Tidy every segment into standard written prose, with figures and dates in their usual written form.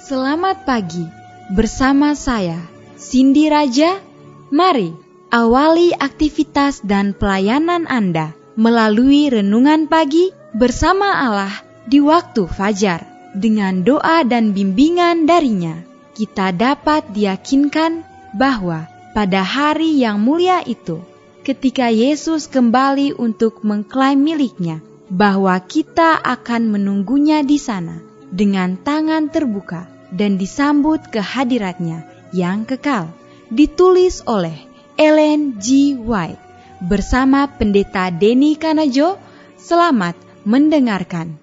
Selamat pagi, bersama saya, Cindy Raja. Mari awali aktivitas dan pelayanan Anda melalui renungan pagi bersama Allah di waktu fajar. Dengan doa dan bimbingan darinya, kita dapat diyakinkan bahwa pada hari yang mulia itu, ketika Yesus kembali untuk mengklaim miliknya, bahwa kita akan menunggunya di sana dengan tangan terbuka dan disambut ke hadiratnya yang kekal. Ditulis oleh Ellen G. White bersama Pendeta Denny Kanajo. Selamat mendengarkan.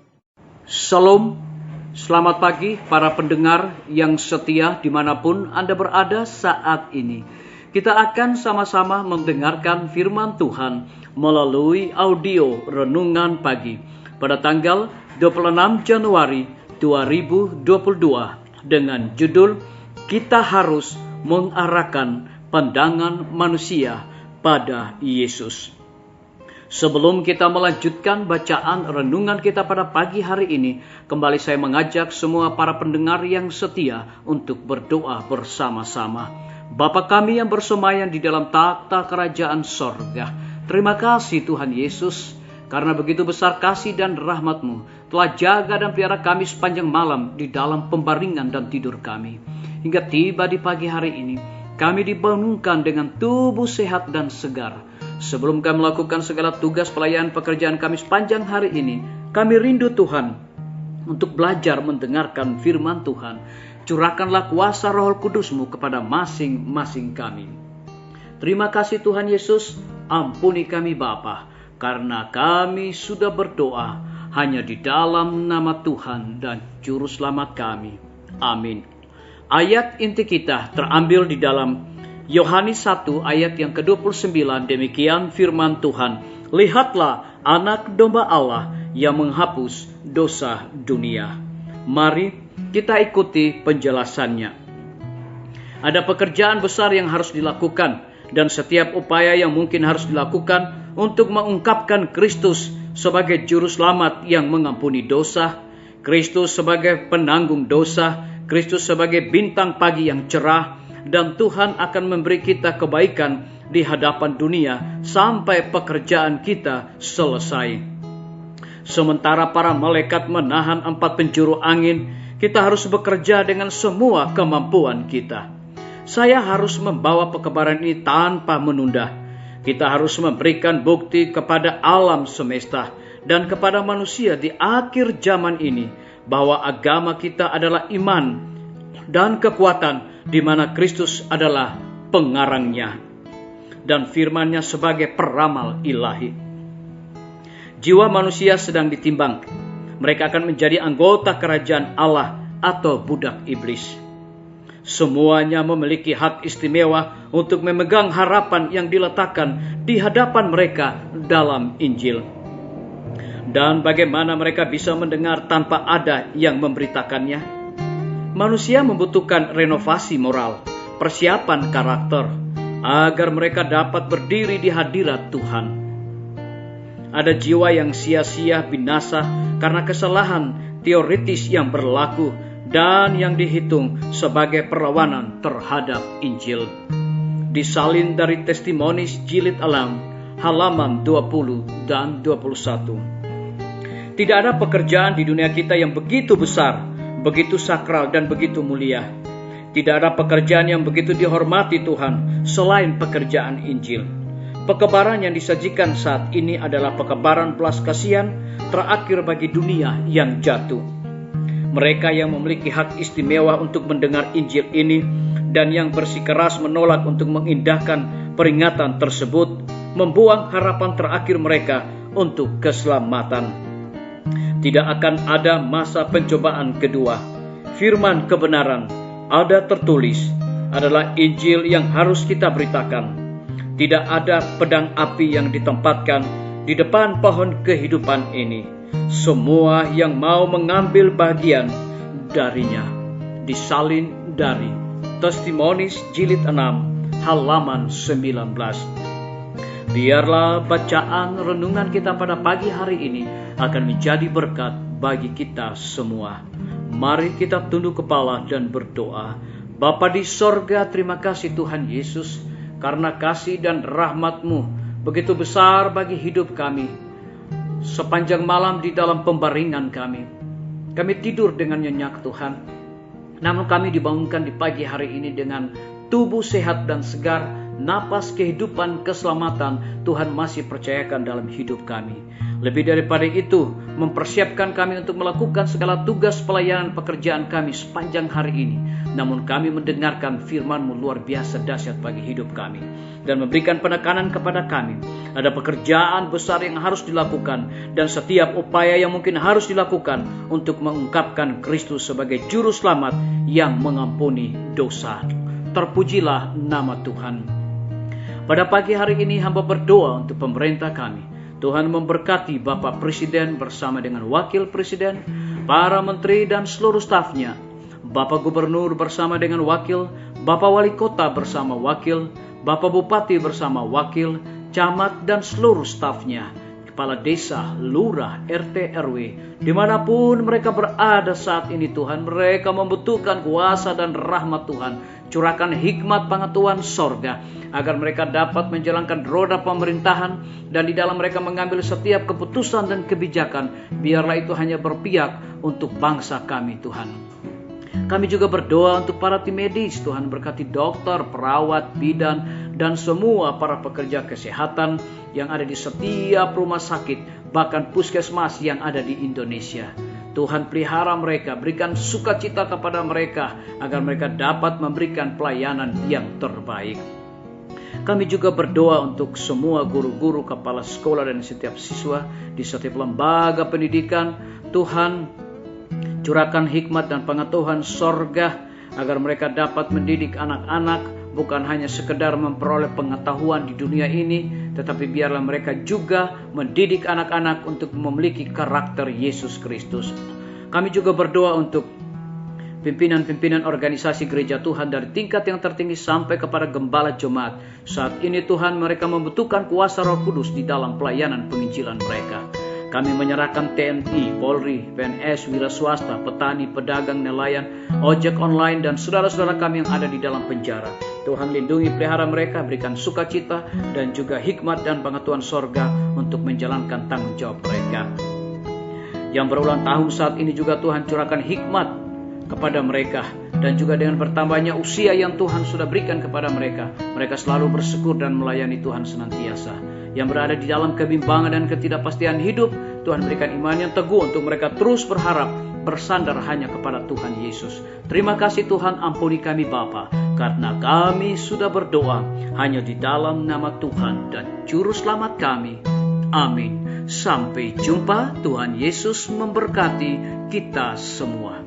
Shalom, selamat pagi para pendengar yang setia dimanapun Anda berada saat ini. Kita akan sama-sama mendengarkan firman Tuhan melalui audio renungan pagi pada tanggal 26 Januari 2022 dengan judul Kita Harus Mengarahkan Pandangan Manusia pada Yesus. Sebelum kita melanjutkan bacaan renungan kita pada pagi hari ini, kembali saya mengajak semua para pendengar yang setia untuk berdoa bersama-sama. Bapa kami yang bersemayam di dalam takhta kerajaan sorga, terima kasih Tuhan Yesus, karena begitu besar kasih dan rahmat-Mu telah jaga dan pelihara kami sepanjang malam di dalam pembaringan dan tidur kami. Hingga tiba di pagi hari ini, kami dibangunkan dengan tubuh sehat dan segar. Sebelum kami melakukan segala tugas pelayanan pekerjaan kami sepanjang hari ini, kami rindu Tuhan untuk belajar mendengarkan firman Tuhan. Curahkanlah kuasa Roh Kudus-Mu kepada masing-masing kami. Terima kasih Tuhan Yesus, ampuni kami Bapa, karena kami sudah berdoa hanya di dalam nama Tuhan dan Juru Selamat kami. Amin. Ayat inti kita terambil di dalam Yohanes 1 ayat yang ke-29. Demikian firman Tuhan. Lihatlah anak domba Allah yang menghapus dosa dunia. Mari kita ikuti penjelasannya. Ada pekerjaan besar yang harus dilakukan dan setiap upaya yang mungkin harus dilakukan untuk mengungkapkan Kristus sebagai juru selamat yang mengampuni dosa, Kristus sebagai penanggung dosa, Kristus sebagai bintang pagi yang cerah, dan Tuhan akan memberi kita kebaikan di hadapan dunia sampai pekerjaan kita selesai. Sementara para malaikat menahan 4 penjuru angin, kita harus bekerja dengan semua kemampuan kita. Saya harus membawa pekebaran ini tanpa menunda. Kita harus memberikan bukti kepada alam semesta dan kepada manusia di akhir zaman ini bahwa agama kita adalah iman dan kekuatan, di mana Kristus adalah pengarangnya dan firman-Nya sebagai peramal ilahi. Jiwa manusia sedang ditimbang. Mereka akan menjadi anggota kerajaan Allah atau budak iblis. Semuanya memiliki hak istimewa untuk memegang harapan yang diletakkan di hadapan mereka dalam Injil. Dan bagaimana mereka bisa mendengar tanpa ada yang memberitakannya? Manusia membutuhkan renovasi moral, persiapan karakter, agar mereka dapat berdiri di hadirat Tuhan. Ada jiwa yang sia-sia binasa karena kesalahan teoritis yang berlaku dan yang dihitung sebagai perlawanan terhadap Injil. Disalin dari Testimonies Jilid 6, halaman 20 dan 21. Tidak ada pekerjaan di dunia kita yang begitu besar, begitu sakral dan begitu mulia. Tidak ada pekerjaan yang begitu dihormati Tuhan selain pekerjaan Injil. Pekebaran yang disajikan saat ini adalah pekebaran belas kasihan terakhir bagi dunia yang jatuh. Mereka yang memiliki hak istimewa untuk mendengar Injil ini dan yang bersikeras menolak untuk mengindahkan peringatan tersebut, membuang harapan terakhir mereka untuk keselamatan. Tidak akan ada masa pencobaan kedua. Firman kebenaran ada tertulis adalah Injil yang harus kita beritakan. Tidak ada pedang api yang ditempatkan di depan pohon kehidupan ini. Semua yang mau mengambil bagian darinya. Disalin dari Testimonies Jilid 6, halaman 19. Biarlah bacaan renungan kita pada pagi hari ini akan menjadi berkat bagi kita semua. Mari kita tunduk kepala dan berdoa. Bapa di sorga, terima kasih Tuhan Yesus, karena kasih dan rahmat-Mu begitu besar bagi hidup kami. Sepanjang malam di dalam pembaringan kami tidur dengan nyenyak Tuhan. Namun kami dibangunkan di pagi hari ini dengan tubuh sehat dan segar, napas kehidupan, keselamatan Tuhan masih percayakan dalam hidup kami. Lebih daripada itu, mempersiapkan kami untuk melakukan segala tugas pelayanan pekerjaan kami sepanjang hari ini. Namun kami mendengarkan firman-Mu luar biasa dahsyat bagi hidup kami, dan memberikan penekanan kepada kami. Ada pekerjaan besar yang harus dilakukan, dan setiap upaya yang mungkin harus dilakukan untuk mengungkapkan Kristus sebagai juru selamat yang mengampuni dosa. Terpujilah nama Tuhan. Pada pagi hari ini hamba berdoa untuk pemerintah kami. Tuhan memberkati Bapak Presiden bersama dengan Wakil Presiden, para menteri dan seluruh stafnya, Bapak Gubernur bersama dengan wakil, Bapak Wali Kota bersama wakil, Bapak Bupati bersama wakil, camat dan seluruh stafnya, kepala desa, lurah, RT, RW, dimanapun mereka berada saat ini Tuhan, mereka membutuhkan kuasa dan rahmat Tuhan. Curahkan hikmat pengetahuan sorga, agar mereka dapat menjalankan roda pemerintahan, dan di dalam mereka mengambil setiap keputusan dan kebijakan, biarlah itu hanya berpihak untuk bangsa kami Tuhan. Kami juga berdoa untuk para tim medis, Tuhan berkati dokter, perawat, bidan, dan semua para pekerja kesehatan yang ada di setiap rumah sakit, bahkan puskesmas yang ada di Indonesia. Tuhan pelihara mereka, berikan sukacita kepada mereka, agar mereka dapat memberikan pelayanan yang terbaik. Kami juga berdoa untuk semua guru-guru, kepala sekolah, dan setiap siswa di setiap lembaga pendidikan. Tuhan, curahkan hikmat dan pengetahuan sorga, agar mereka dapat mendidik anak-anak, bukan hanya sekedar memperoleh pengetahuan di dunia ini, tetapi biarlah mereka juga mendidik anak-anak untuk memiliki karakter Yesus Kristus. Kami juga berdoa untuk pimpinan-pimpinan organisasi gereja Tuhan dari tingkat yang tertinggi sampai kepada gembala jemaat. Saat ini Tuhan, mereka membutuhkan kuasa Roh Kudus di dalam pelayanan penginjilan mereka. Kami menyerahkan TNI, Polri, PNS, wira swasta, petani, pedagang, nelayan, ojek online, dan saudara-saudara kami yang ada di dalam penjara. Tuhan lindungi, pelihara mereka, berikan sukacita dan juga hikmat dan pengetahuan sorga untuk menjalankan tanggung jawab mereka. Yang berulang tahun saat ini juga Tuhan curahkan hikmat kepada mereka, dan juga dengan bertambahnya usia yang Tuhan sudah berikan kepada mereka, mereka selalu bersyukur dan melayani Tuhan senantiasa. Yang berada di dalam kebimbangan dan ketidakpastian hidup, Tuhan berikan iman yang teguh untuk mereka terus berharap, bersandar hanya kepada Tuhan Yesus. Terima kasih Tuhan, ampuni kami Bapa, karena kami sudah berdoa hanya di dalam nama Tuhan dan Juru Selamat kami. Amin. Sampai jumpa. Tuhan Yesus memberkati kita semua.